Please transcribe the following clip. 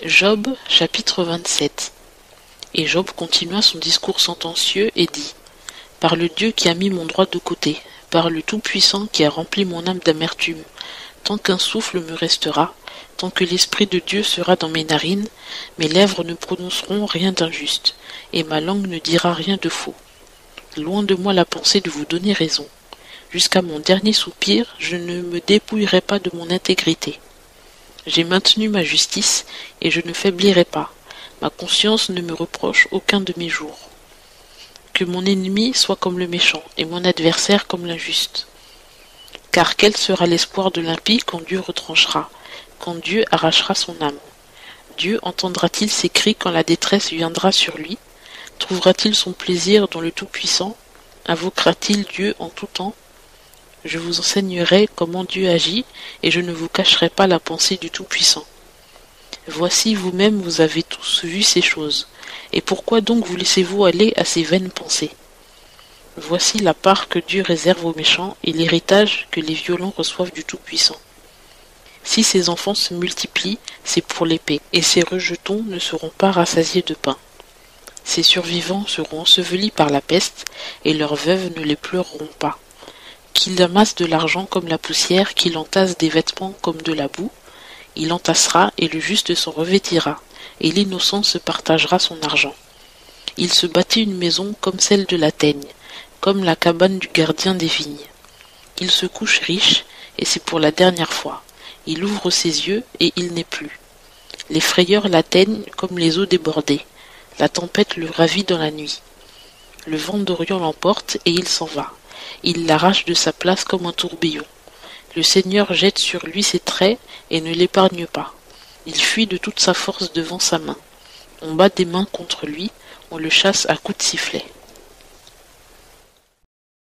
Job, chapitre 27. Et Job continua son discours sentencieux et dit : Par le Dieu qui a mis mon droit de côté, par le Tout-Puissant qui a rempli mon âme d'amertume, tant qu'un souffle me restera, tant que l'Esprit de Dieu sera dans mes narines, mes lèvres ne prononceront rien d'injuste, et ma langue ne dira rien de faux. Loin de moi la pensée de vous donner raison. Jusqu'à mon dernier soupir, je ne me dépouillerai pas de mon intégrité. J'ai maintenu ma justice, et je ne faiblirai pas. Ma conscience ne me reproche aucun de mes jours. Que mon ennemi soit comme le méchant, et mon adversaire comme l'injuste. Car quel sera l'espoir de l'impie quand Dieu retranchera, quand Dieu arrachera son âme? Dieu entendra-t-il ses cris quand la détresse viendra sur lui? Trouvera-t-il son plaisir dans le Tout-Puissant? Invoquera-t-il Dieu en tout temps? Je vous enseignerai comment Dieu agit, et je ne vous cacherai pas la pensée du Tout-Puissant. Voici vous-même vous avez tous vu ces choses, et pourquoi donc vous laissez-vous aller à ces vaines pensées? Voici la part que Dieu réserve aux méchants, et l'héritage que les violents reçoivent du Tout-Puissant. Si ces enfants se multiplient, c'est pour l'épée, et ces rejetons ne seront pas rassasiés de pain. Ces survivants seront ensevelis par la peste, et leurs veuves ne les pleureront pas. Qu'il amasse de l'argent comme la poussière, qu'il entasse des vêtements comme de la boue, il entassera et le juste s'en revêtira, et l'innocent se partagera son argent. Il se bâtit une maison comme celle de la teigne, comme la cabane du gardien des vignes. Il se couche riche, et c'est pour la dernière fois. Il ouvre ses yeux, et il n'est plus. Les frayeurs l'atteignent comme les eaux débordées. La tempête le ravit dans la nuit. Le vent d'Orient l'emporte, et il s'en va. Il l'arrache de sa place comme un tourbillon. Le Seigneur jette sur lui ses traits et ne l'épargne pas. Il fuit de toute sa force devant sa main. On bat des mains contre lui, on le chasse à coups de sifflet.